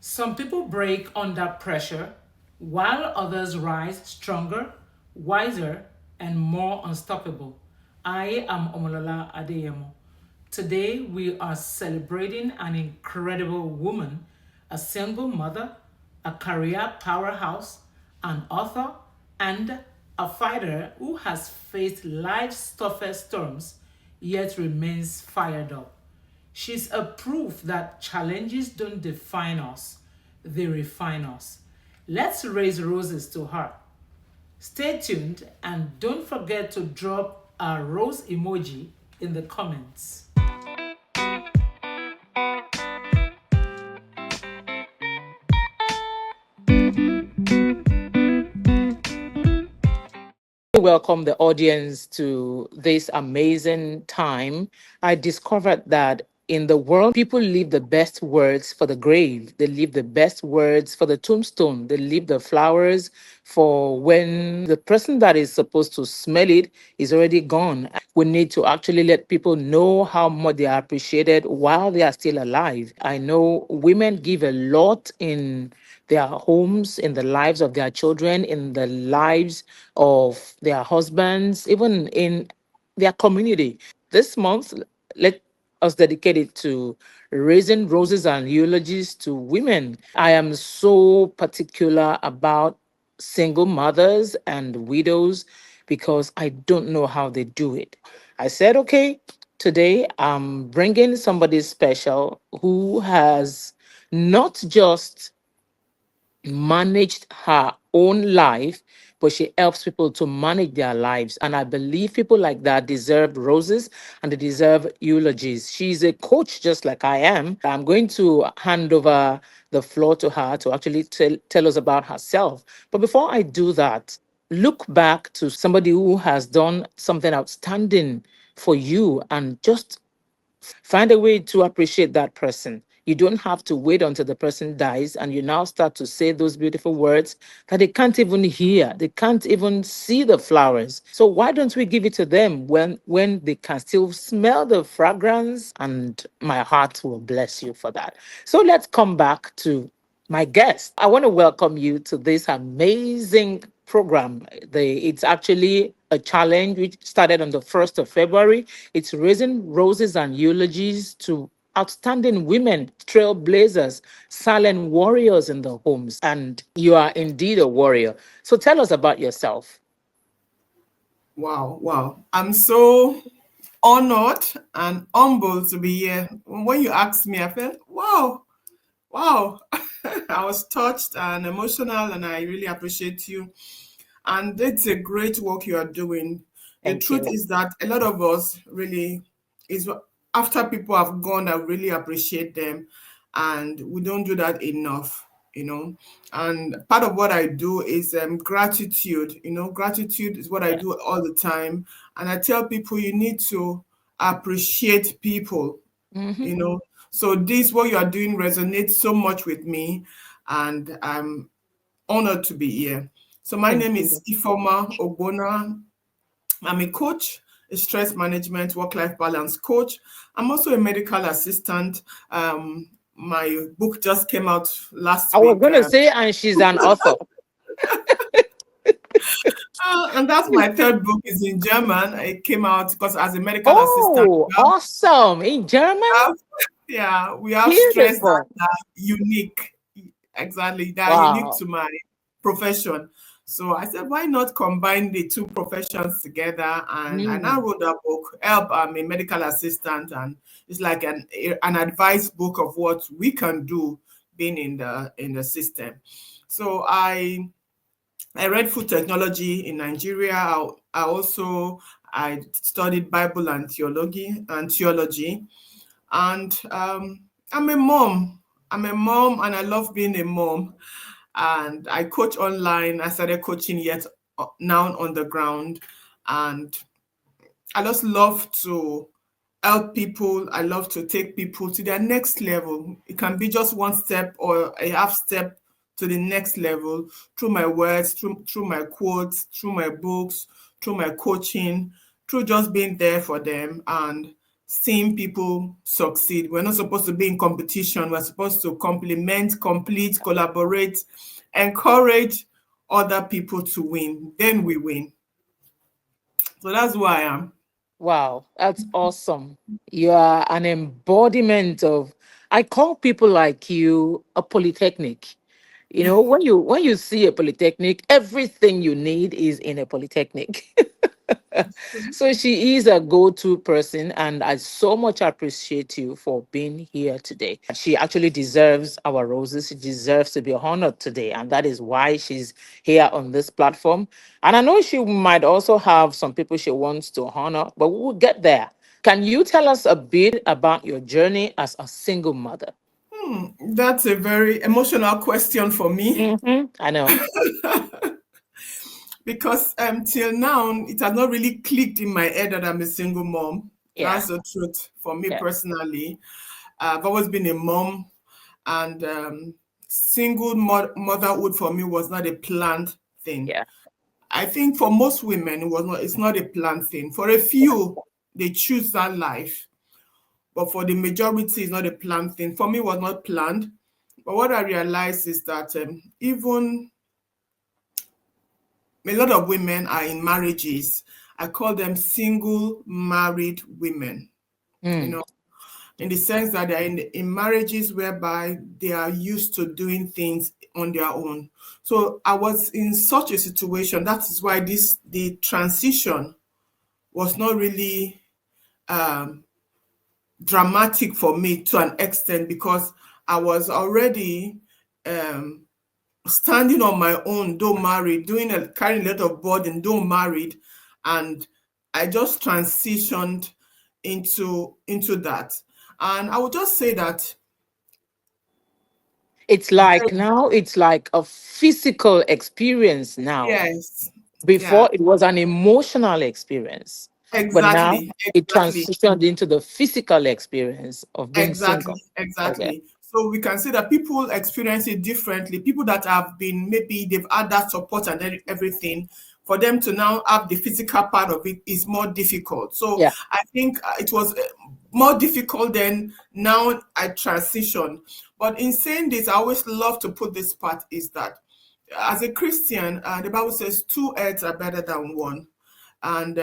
Some people break under pressure, while others rise stronger, wiser, and more unstoppable. I am Omolola Adeyemo. Today, we are celebrating an incredible woman, a single mother, a career powerhouse, an author, and a fighter who has faced life's toughest storms yet remains fired up. She's a proof that challenges don't define us, they refine us. Let's raise roses to her. Stay tuned and don't forget to drop a rose emoji in the comments. Welcome the audience to this amazing time. I discovered that in the world, people leave the best words for the grave. They leave the best words for the tombstone. They leave the flowers for when the person that is supposed to smell it is already gone. We need to actually let people know how much they are appreciated while they are still alive. I know women give a lot in their homes, in the lives of their children, in the lives of their husbands, even in their community. This month, let us dedicate it to raising roses and eulogies to women. I am so particular about single mothers and widows because I don't know how they do it. I said, okay, today I'm bringing somebody special who has not just managed her own life, but she helps people to manage their lives. And I believe people like that deserve roses and they deserve eulogies. She's a coach just like I am. I'm going to hand over the floor to her to actually tell us about herself. But before I do that, look back to somebody who has done something outstanding for you and just find a way to appreciate that person. You don't have to wait until the person dies and you now start to say those beautiful words that they can't even hear. They can't even see the flowers. So why don't we give it to them when they can still smell the fragrance? And my heart will bless you for that. So let's come back to my guest. I want to welcome you to this amazing program. It's actually a challenge which started on the 1st of February. It's raising roses and eulogies to outstanding women, trailblazers, silent warriors in the homes. And you are indeed a warrior. So tell us about yourself. Wow, wow. I'm so honored and humbled to be here. When you asked me, I felt, wow, wow. I was touched and emotional, and I really appreciate you. And it's a great work you are doing. The Thank truth you. is that a lot of us really is after people have gone, I really appreciate them, and we don't do that enough. And part of what I do is gratitude. Gratitude is what I Yeah. do all the time, and I tell people you need to appreciate people. Mhm. you know. So this what you are doing resonates so much with me, and I'm honored to be here. So my Thank name is you. Ifoma Ogbona. I'm a coach, a stress management, work-life balance coach. I'm also a medical assistant. My book just came out last I was week. going to say, and she's an author. And that's my third book is in German. It came out because as a medical assistant, Oh, awesome. In German? have, yeah, we have stress that Beautiful. are unique. Exactly. They are unique Wow. to my profession. So I said, why not combine the two professions together? And I now Mm. wrote that book, Help. I'm a medical assistant, and it's like an advice book of what we can do being in the system. So I read food technology in Nigeria. I studied Bible and theology, and I'm a mom. I'm a mom, and I love being a mom. And I coach online. I started coaching yet now on the ground, and I just love to help people. I love to take people to their next level. It can be just one step or a half step to the next level through my words, through my quotes, through my books, through my coaching, through just being there for them. And seeing people succeed. We're not supposed to be in competition. We're supposed to complement, complete, collaborate, encourage other people to win. Then we win. So that's who I am. Wow, that's awesome. You are an embodiment of, I call people like you a polytechnic. You know, when you see a polytechnic, everything you need is in a polytechnic. So she is a go-to person, and I so much appreciate you for being here today. She actually deserves our roses. She deserves to be honored today, and that is why she's here on this platform. And I know she might also have some people she wants to honor, but we'll get there. Can you tell us a bit about your journey as a single mother? That's a very emotional question for me I know. because till now it has not really clicked in my head that I'm a single mom. Yeah, That's the truth for me yeah, personally. I've always been a mom, and single motherhood for me was not a planned thing. yeah, I think for most women, it was not. It's not a planned thing. For a few, they choose that life, but for the majority, it's not a planned thing. For me, it was not planned. But what I realized is that even a lot of women are in marriages. I call them single married women. You mm, know, in the sense that they're in marriages whereby they are used to doing things on their own. So I was in such a situation. That is why the transition was not really um, dramatic for me to an extent because I was already um, standing on my own, though married, carrying a lot of burden, though married, and I just transitioned into that. And I would just say that it's like now it's like a physical experience now. yes, yeah, Before it was an emotional experience, but now exactly, it exactly. transitioned into the physical experience of being single. Exactly, Okay. exactly. So we can see that people experience it differently. People that have been maybe they've had that support and everything, for them to now have the physical part of it is more difficult. So Yeah. I think it was more difficult than now I transitioned. But in saying this, I always love to put this part is that as a Christian, the Bible says two heads are better than one, and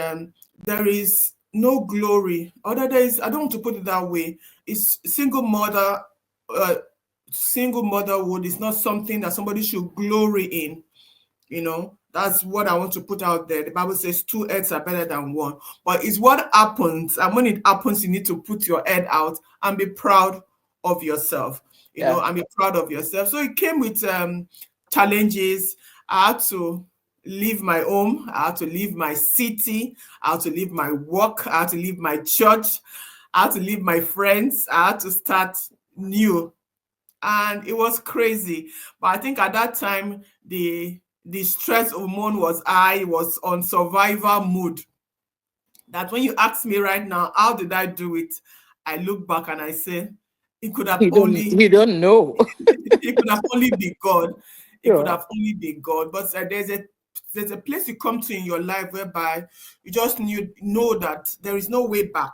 there is no glory. Other days, I don't want to put it that way. It's uh, single motherhood is not something that somebody should glory in. That's what I want to put out there. The Bible says two heads are better than one, but it's what happens, and when it happens, you need to put your head out and be proud of yourself. Yeah. And be proud of yourself. So it came with challenges. I had to leave my home. I had to leave my city. I had to leave my work. I had to leave my church. I had to leave my friends. I had to start new, and it was crazy. But I think at that time the stress hormone was high, was on survival mood. That when you ask me right now, how did I do it? I look back and I say, it could have You don't only you don't know. it could have only been God. It could Sure. have only been God. But there's a place you come to in your life whereby you just know that there is no way back.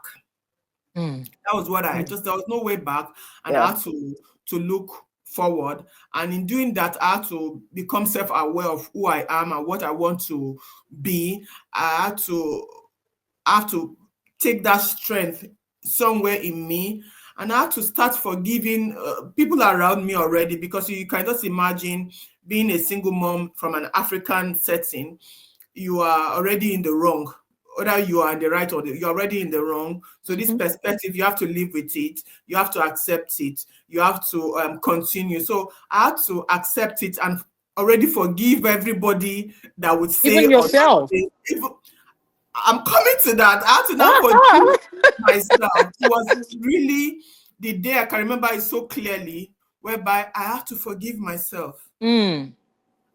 Mm, That was what I mm, just there was no way back, and I yeah. had to look forward. And in doing that, I had to become self-aware of who I am and what I want to be. I have to take that strength somewhere in me, and I had to start forgiving people around me already, because you can just imagine being a single mom from an African setting. You are already in the wrong, whether you are in the right or you're already in the wrong. So this Mhm. perspective, you have to live with it, you have to accept it, you have to continue. So I had to accept it and already forgive everybody that would say Even or not yourself. say. I'm coming to that. I had to now forgive myself. It was really the day I can remember it so clearly, whereby I had to forgive myself. Mm,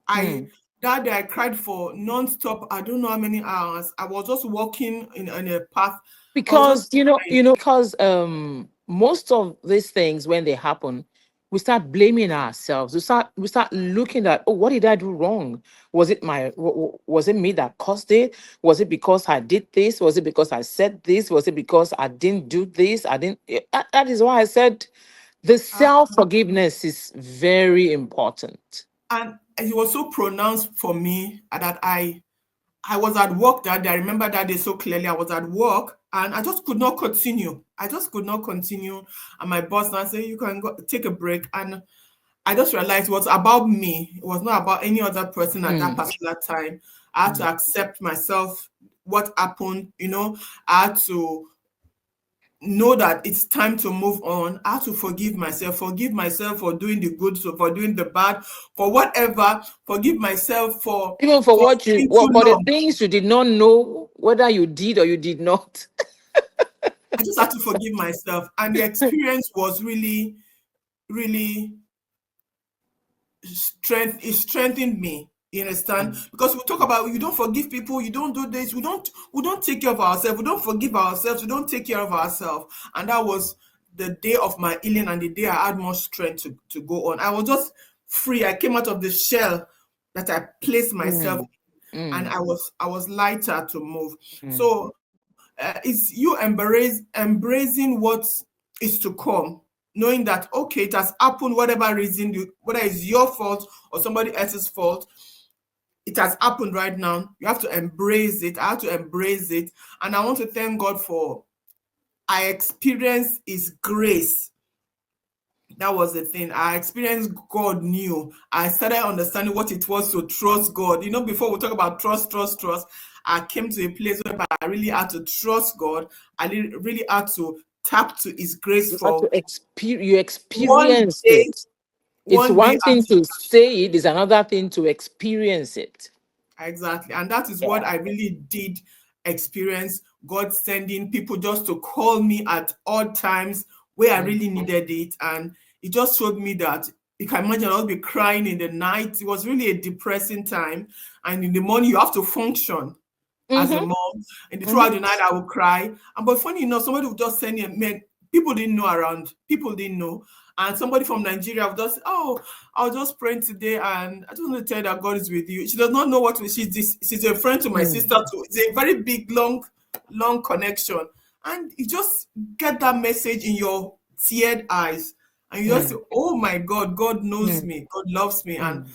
I mm. That day I cried for non-stop. I don't know how many hours. I was just walking in a path. I was just Because crying. because most of these things when they happen, We start blaming ourselves. We start looking at, oh, what did I do wrong? Was it was it me that caused it? Was it because I did this? Was it because I said this? Was it because I didn't do this? I didn't. That is why I said the self forgiveness is very important. And it was so pronounced for me that I was at work that day. I remember that day so clearly. I was at work and I just could not continue. I just could not continue. And my boss now said, you can go take a break. And I just realized it was about me. It was not about any other person at that Mm, particular time. I had to mm, accept myself, what happened, I had to know that it's time to move on. I have to forgive myself for doing the good, so for doing the bad, for whatever, forgive myself even for for what taking too for the long. things you did not know whether you did or you did not. I just had to forgive myself. And the experience was really, really it strengthened me. You understand? Mm, Because we talk about you don't forgive people, you don't do this, we don't take care of ourselves, we don't forgive ourselves, we don't take care of ourselves. And that was the day of my healing and the day I had more strength to go on. I was just free. I came out of the shell that I placed myself mm, in, and mm, I was lighter to move. mm. So it's you embracing what is to come, knowing that okay, it has happened, whatever reason, whether it's your fault or somebody else's fault, it has happened right now. You have to embrace it. I have to embrace it. And I want to thank God for I experienced his grace. That was the thing. I experienced God new. I started understanding what it was to trust God. Before we talk about trust, I came to a place where I really had to trust God. I really had to tap to his grace You have to for you one experienced day. it. It's One day one at thing to say it, is another thing to experience it. Exactly. And that is what Yeah. I really did experience, God sending people just to call me at odd times where I Mm. really needed it. And it just showed me that you can imagine I'll be crying in the night. It was really a depressing time. And in the morning, you have to function as a Mm-hmm. mom. And Mm-hmm. throughout the night, I would cry. And but funny enough, somebody would just send me a man. People didn't know around. People didn't know. And somebody from Nigeria would just, oh, I was just praying today, and I just want to tell you that God is with you. She does not know what she's a friend to my Mm. sister too. It's a very big, long connection. And you just get that message in your teared eyes. And you just say, Mm. oh my God, God knows Mm. me. God loves me. And Mm.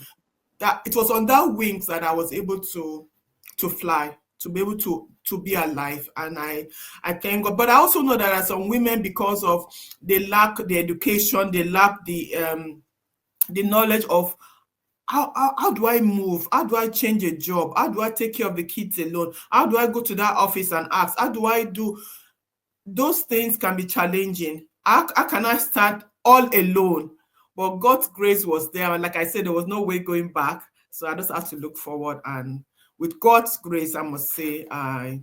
that it was on that wings that I was able to fly, to be able to be alive. And I thank God. But I also know that there are some women, because of they lack the education, they lack the knowledge of how do I move? How do I change a job? How do I take care of the kids alone? How do I go to that office and ask? How do I do those things? Can be challenging. How can I start all alone? But God's grace was there. Like I said, there was no way going back. So I just have to look forward. And with God's grace, I must say, I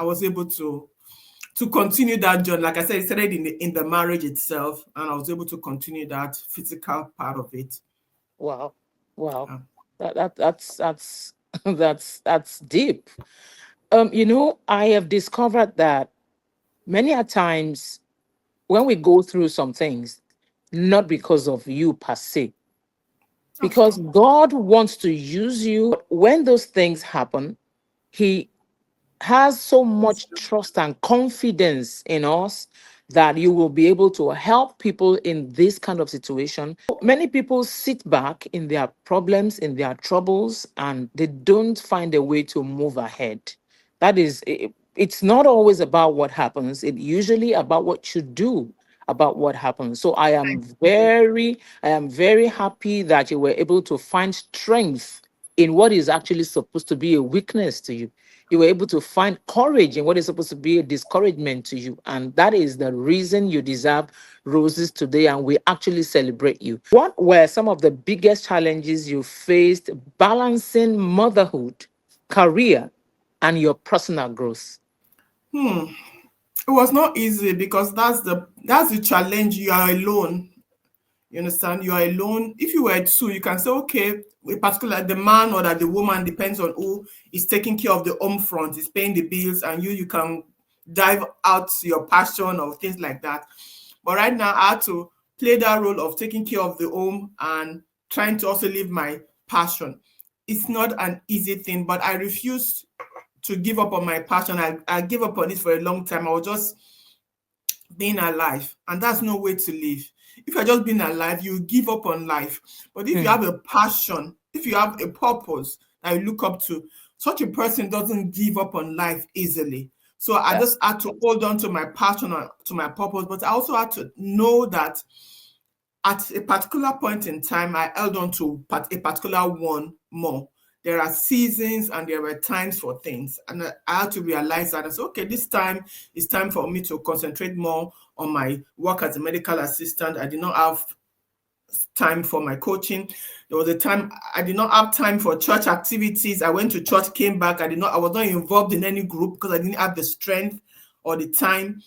was able to continue that journey. Like I said, it started in the marriage itself, and I was able to continue that physical part of it. Wow. Wow. Uh, That's that's deep. I have discovered that many a times when we go through some things, not because of you per se, that's because true. God wants to use you. When those things happen, He has so That's much true. trust and confidence in us that you will be able to help people in this kind of situation. Many people sit back in their problems, in their troubles, and they don't find a way to move ahead. It's not always about what happens, it's usually about what you do about what happens. So I am very happy that you were able to find strength in what is actually supposed to be a weakness to you. You were able to find courage in what is supposed to be a discouragement to you. And that is the reason you deserve roses today. And we actually celebrate you. What were some of the biggest challenges you faced balancing motherhood, career, and your personal growth? Hmm. It was not easy because that's the challenge. You are alone. You understand? You are alone. If you were two, you can say, okay, in particular, the man or that the woman depends on who is taking care of the home front, is paying the bills, and you can dive out to your passion or things like that. But right now, I had to. play that role of taking care of the home and trying to also live my passion. It's not an easy thing, but I refuse to give up on my passion. I gave up on it for a long time. I was just being alive, and that's no way to live. If you're just being alive, you give up on life. But if you Mm. have a passion, if you have a purpose that you look up to, such a person doesn't give up on life easily. So I Yeah. just had to hold on to my passion and to my purpose, but I also had to know that at a particular point in time, I held on to a particular one more. There are seasons and there were times for things. And I had to realize that I said, okay, this time it's time for me to concentrate more on my work as a medical assistant. I did not have time for my coaching. There was a time I did not have time for church activities. I went to church, came back. I was not involved in any group because I didn't have the strength or the time.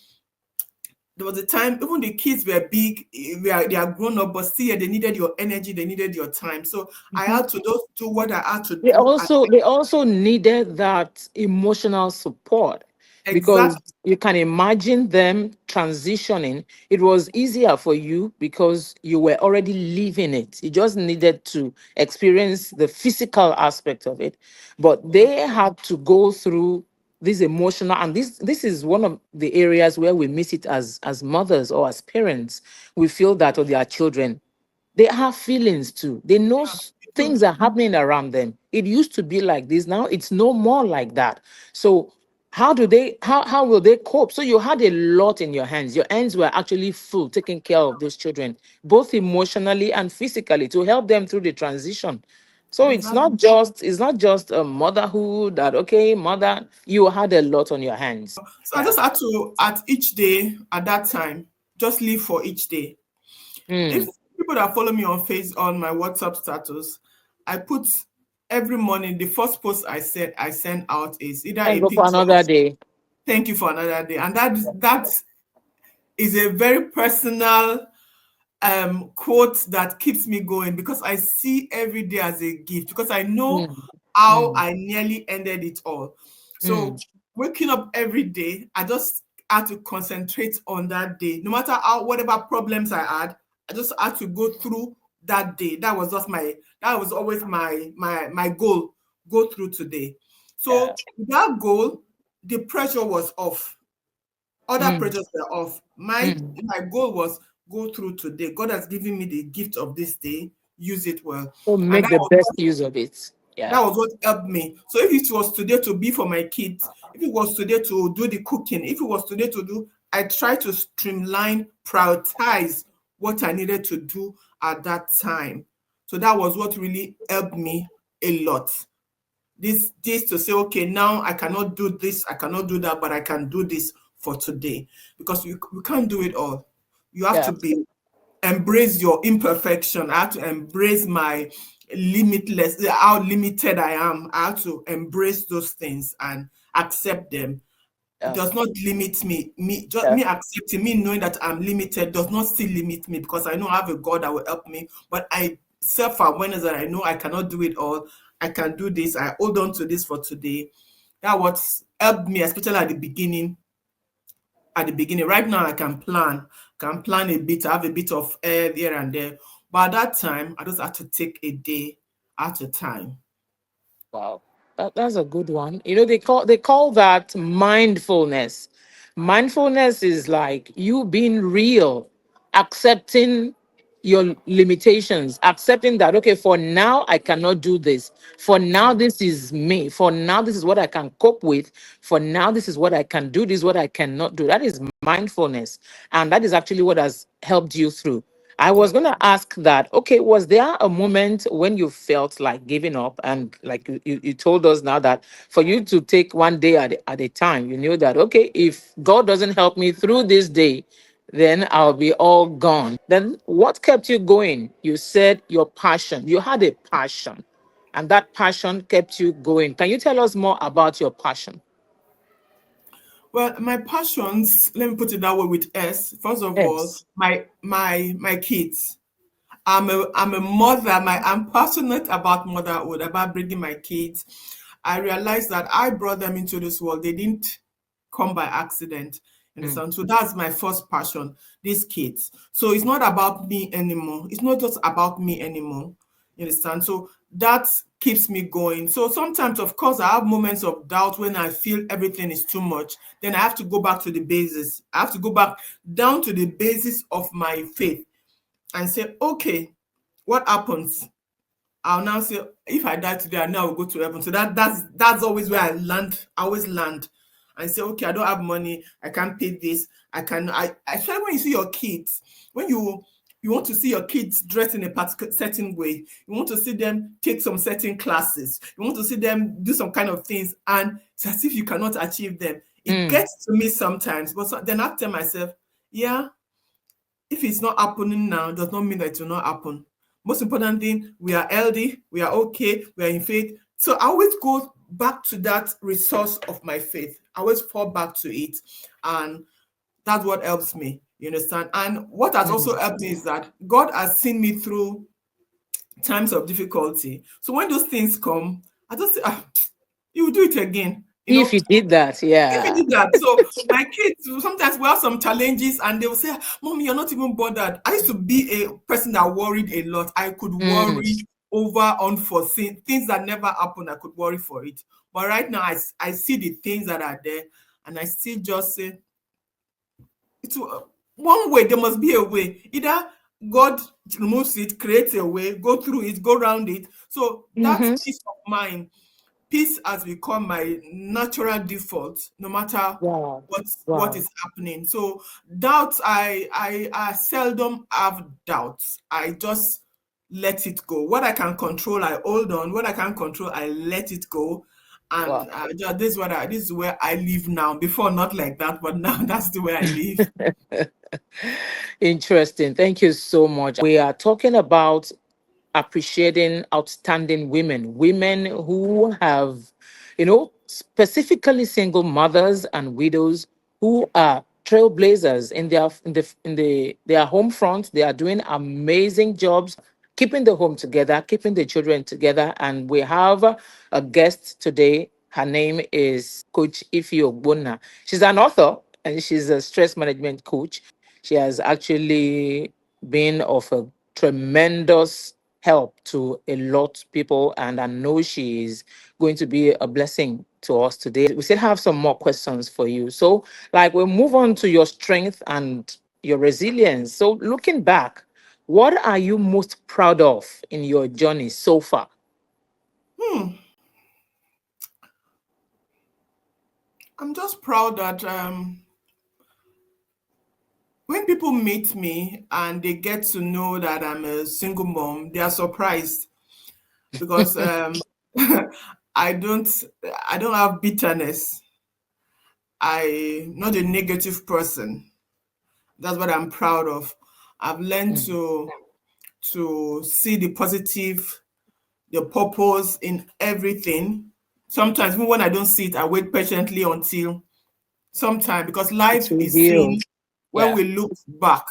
There was a time even the kids were big, they are grown up, but still they needed your energy, they needed your time. So I Mhm. had to do what I had to They do. also they also needed that emotional support, because Exactly. you can imagine them transitioning. It was easier for you because you were already living it. You just needed to experience the physical aspect of it, but they had to go through this emotional, and this is one of the areas where we miss it as mothers or as parents. We feel that of their children, they have feelings too. They know things are happening around them. It used to be like this. Now it's no more like that. So how will they cope? So you had a lot in your hands. Your hands were actually full taking care of those children, both emotionally and physically, to help them through the transition. So Exactly. it's not just a motherhood that, okay, mother, you had a lot on your hands. So I Yeah. just had to, at each day at that time, just live for each day. If Mm. people that follow me on my WhatsApp status, I put every morning the first post I send out is either Thank a God for picture of another day. thank you for another day. And that is a very personal quote that keeps me going because I see every day as a gift because I know Mm. how Mm. I nearly ended it all. Mm. So waking up every day, I just had to concentrate on that day. No matter how whatever problems I had, I just had to go through that day. That was always my goal. Go through today. Yeah. So that goal, the pressure was off, other Mm. pressures were off. Mm. My goal was go through today. God has given me the gift of this day. Use it well, So and make the best use of it. that Yeah. was what helped me. So if it was today to be for my kids, if it was today to do the cooking, if it was today to do, I tried to streamline, prioritize what I needed to do at that time. So that was what really helped me a lot. This to say, okay, now I cannot do this, I cannot do that, but I can do this for today because we can't do it all. You have Yeah. to be embrace your imperfection. I have to embrace my limitless, how limited I am. I have to embrace those things and accept them. It Yeah. does not limit me. Just Yeah. me accepting, me knowing that I'm limited does not still limit me because I know I have a God that will help me. But I self-awareness that I know I cannot do it all. I can do this. I hold on to this for today. That what's helped me, especially at the beginning. At the beginning, right now I can plan a bit. I have a bit of air here and there. But at that time, I just had to take a day at a time. Wow, that's a good one. You know, they call that mindfulness. Mindfulness is like you being real, accepting your limitations, accepting that, okay, for now I cannot do this. For now, this is me. For now, this is what I can cope with. For now, this is what I can do. This is what I cannot do. That is mindfulness, and that is actually what has helped you through. I was Yeah. going to ask that, okay, was there a moment when you felt like giving up? And like you told us now that for you to take one day at a time, you knew that, okay, if God doesn't help me through this day, then I'll be all gone. Then what kept you going? You said your passion. You had a passion, and that passion kept you going. Can you tell us more about your passion? Well, my passions, let me put it that way with S. First of all, Yes. my kids. I'm a mother. I'm passionate about motherhood, about bringing my kids. I realized that I brought them into this world. They didn't come by accident. Mm. Understand? So that's my first passion, these kids. So it's not about me anymore. It's not just about me anymore. You understand? So that keeps me going. So sometimes, of course, I have moments of doubt when I feel everything is too much. Then I have to go back to the basis. I have to go back down to the basis of my faith and say, okay, what happens? I'll now say, if I die today, I know I will go to heaven. So that's always where I land. I always land and say, okay, I don't have money. I can't pay this. I especially when you see your kids, when you want to see your kids dressed in a particular certain way. You want to see them take some certain classes. You want to see them do some kind of things, and it's as if you cannot achieve them. It Mm. gets to me sometimes, but then I tell myself, yeah, if it's not happening now, does not mean that it will not happen. Most important thing, we are healthy, we are okay, we are in faith. So I always go back to that resource of my faith. I always fall back to it. And that's what helps me. You understand? And what has Mm. also helped me is that God has seen me through times of difficulty. So when those things come, I just say, ah, you will do it again. You If know, you did that, if you yeah. did that. So my kids sometimes we have some challenges and they will say, Mommy, you're not even bothered. I used to be a person that worried a lot. I could Mm. worry over unforeseen things that never happen. I could worry for it. But right now I see the things that are there and I still just say it's one way, there must be a way. Either God removes it, creates a way, go through it, go around it. So that Mm-hmm. peace of mind, peace has become my natural default no matter Wow. what Wow. is happening. So doubts, I seldom have doubts. I just let it go. What I can control, I hold on. What I can't control, I let it go. And Wow. this is where I live now. Before, not like that, but now that's the way I live. Interesting. Thank you so much. We are talking about appreciating outstanding women, women who have, specifically single mothers and widows who are trailblazers in their home front. They are doing amazing jobs, keeping the home together, keeping the children together. And we have a guest today. Her name is Coach Ifi Ogbonna. She's an author and she's a stress management coach. She has actually been of a tremendous help to a lot of people, and I know she is going to be a blessing to us today. We still have some more questions for you. So, like, we'll move on to your strength and your resilience. So, looking back, what are you most proud of in your journey so far? Hmm. I'm just proud that when people meet me and they get to know that I'm a single mom, they are surprised because I don't I don't have bitterness. I'm not a negative person. That's what I'm proud of. I've learned Mm. to see the positive, the purpose in everything. Sometimes even when I don't see it, I wait patiently until sometime because It's life is seen revealed. when Yeah. we look back,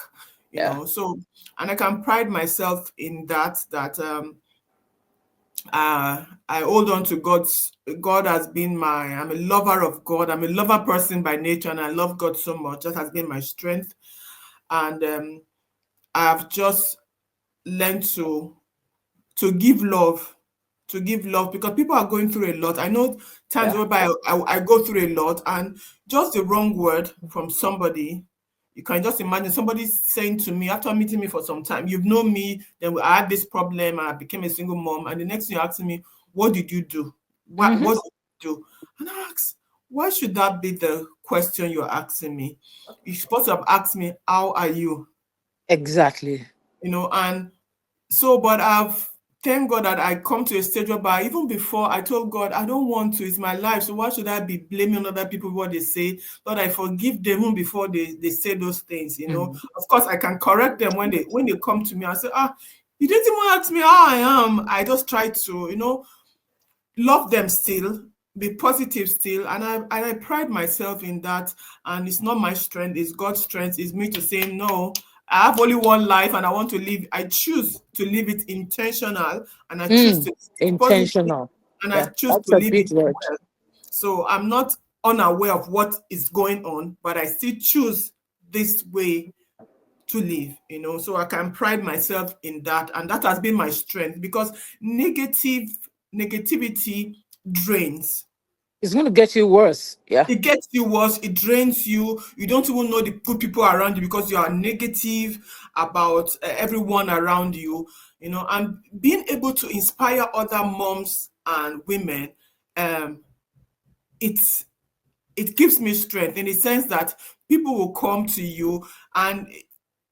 Yeah. So and I can pride myself in that I hold on to God has been I'm a lover of God. I'm a lover person by nature and I love God so much. That has been my strength. And I've just learned to give love, because people are going through a lot. I know times Yeah. whereby I go through a lot and just the wrong word from somebody. You can just imagine somebody saying to me after meeting me for some time, you've known me, then I had this problem and I became a single mom. And the next thing you're asking me, what did you do? What Hmm. did you do? And I ask, why should that be the question you're asking me? You're supposed to have asked me, how are you? Exactly. And so, but thank God that I come to a stage whereby even before I told God, I don't want to, it's my life. So why should I be blaming other people what they say? Lord, I forgive them even before they say those things. Mm. Of course, I can correct them when they come to me. I say, you didn't even ask me how I am. I just try to love them still, be positive still, and I pride myself in that. And it's not my strength, it's God's strength. It's me to say no. I have only one life and I want to live. I choose to live it intentional and I choose to Mm. live it positive Intentional. and I Yeah. choose That's to a live big it word. well. So I'm not unaware of what is going on, but I still choose this way to live, so I can pride myself in that. And that has been my strength, because negativity drains. It's going to get you worse. Yeah. It gets you worse, it drains you. You don't even know the good people around you because you are negative about everyone around you, and being able to inspire other moms and women, um, it's it gives me strength in the sense that people will come to you, and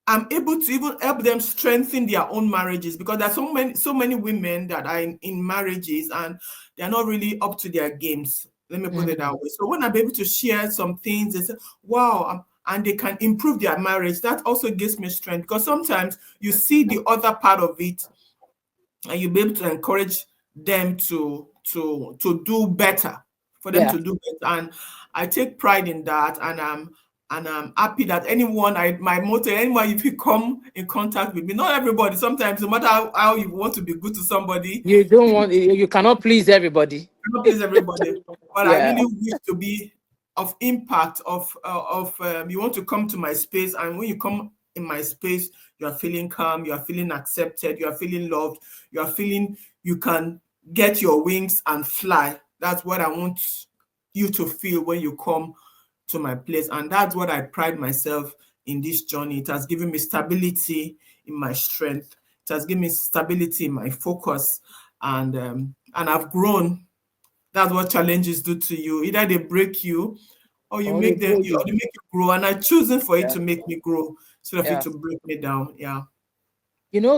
I'm able to even help them strengthen their own marriages, because there's so many women that are in marriages and they're not really up to their games. Let me put it that Mm. way. So when I'm able to share some things, they say, "Wow," and they can improve their marriage. That also gives me strength, because sometimes you see the other part of it, and you'll be able to encourage them to do better, for them Yeah. to do better. And I take pride in that, and I'm happy that anyone, my motto, anyone, if you come in contact with me, not everybody, sometimes no matter how you want to be good to somebody, You don't want, you cannot please everybody. cannot please everybody, but I Yeah. really wish to be of impact, you want to come to my space, and when you come in my space, you are feeling calm, you are feeling accepted, you are feeling loved, you are feeling you can get your wings and fly. That's what I want you to feel when you come to my place. And that's what I pride myself in this journey. It has given me stability in my strength. It has given me stability in my focus, and I've grown. That's what challenges do to you. Either they break you, or you Or they make them, blow or you. they make you grow. And I choosing for it Yeah. to make me grow instead of it Yeah. to break me down. Yeah.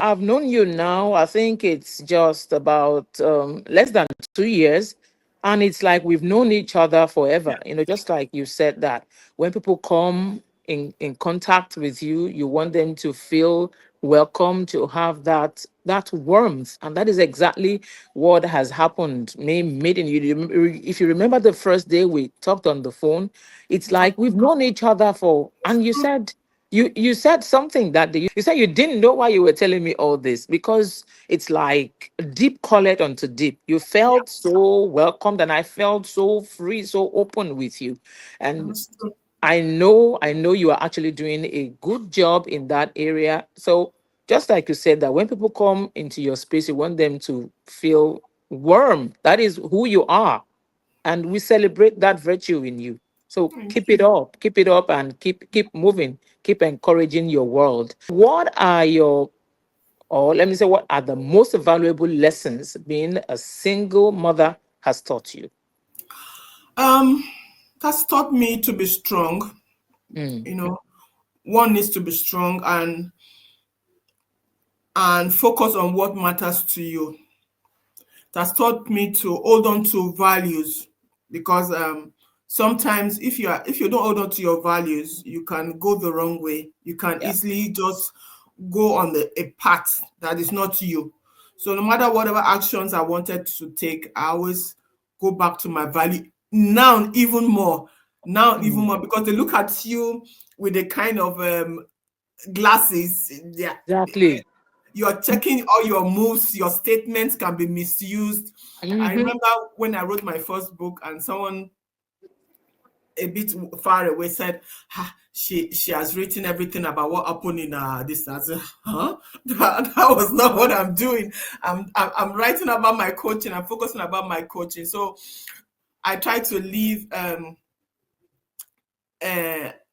I've known you now, I think it's just about less than 2 years. And it's like we've known each other forever. Just like you said that when people come in contact with you, you want them to feel welcome, to have that warmth. And that is exactly what has happened. Made in you. If you remember the first day we talked on the phone, it's like we've known each other for, and you said you said something that day. You said you didn't know why you were telling me all this, because it's like deep colored onto deep. You felt so welcomed, and I felt so free, so open with you. And That's true. I know you are actually doing a good job in that area. So just like you said, that when people come into your space, you want them to feel warm. That is who you are, and we celebrate that virtue in you. So Thank keep it up, and keep moving, keep encouraging your world. What are your, or let me say, what are the most valuable lessons being a single mother has taught you? you. That's taught me to be strong. Mm. You know, one needs to be strong and focus on what matters to you. That's taught me to hold on to values, because sometimes if you don't hold on to your values, you can go the wrong way. You can Yeah. easily just go on a path that is not you. So no matter whatever actions I wanted to take, I always go back to my value. Now even more, Mm. because they look at you with a kind of glasses. Yeah, Exactly. you're checking all your moves, your statements can be misused. I Hmm. remember when I wrote my first book, and someone a bit far away said, she has written everything about what happened in this. I said, huh? That was not what I'm doing. I'm writing about my coaching. I'm focusing about my coaching. So I try to leave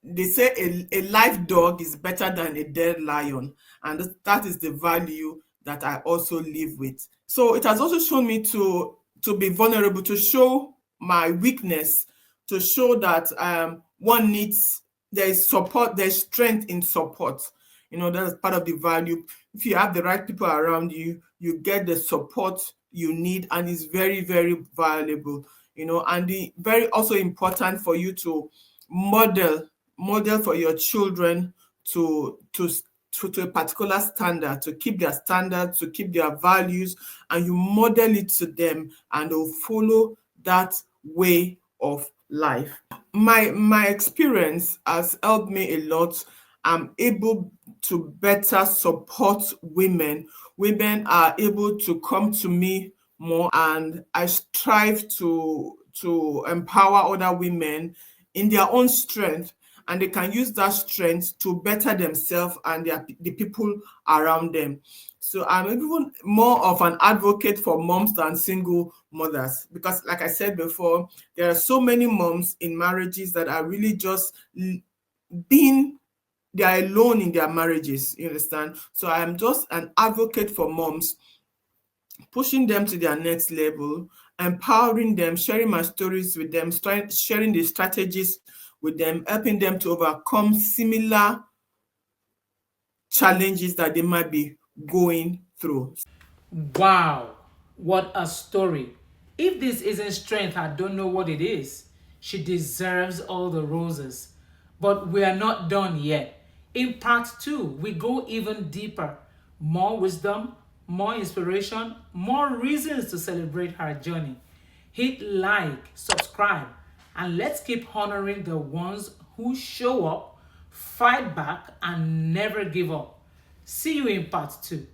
they say a live dog is better than a dead lion, and that is the value that I also live with. So it has also shown me to be vulnerable, to show my weakness, to show that one needs, there's support, there's strength in support. That's part of the value. If you have the right people around you, you get the support you need, and it's very, very valuable. And the very also important for you to model model for your children to a particular standard, to keep their standards, to keep their values, and you model it to them, and they'll follow that way of life. My experience has helped me a lot. I'm able to better support women. Women are able to come to me more, and I strive to empower other women in their own strength, and they can use that strength to better themselves and the people around them. So I'm even more of an advocate for moms than single mothers, because like I said before, there are so many moms in marriages that are really just being, they are alone in their marriages, you understand? So I am just an advocate for moms, pushing them to their next level, empowering them, sharing my stories with them, sharing the strategies with them, helping them to overcome similar challenges that they might be going through. Wow, what a story. If this isn't strength, I don't know what it is. She deserves all the roses. But we are not done yet. In part two, we go even deeper. More wisdom, more inspiration, more reasons to celebrate her journey. Hit like, subscribe, and let's keep honoring the ones who show up, fight back, and never give up. See you in part two.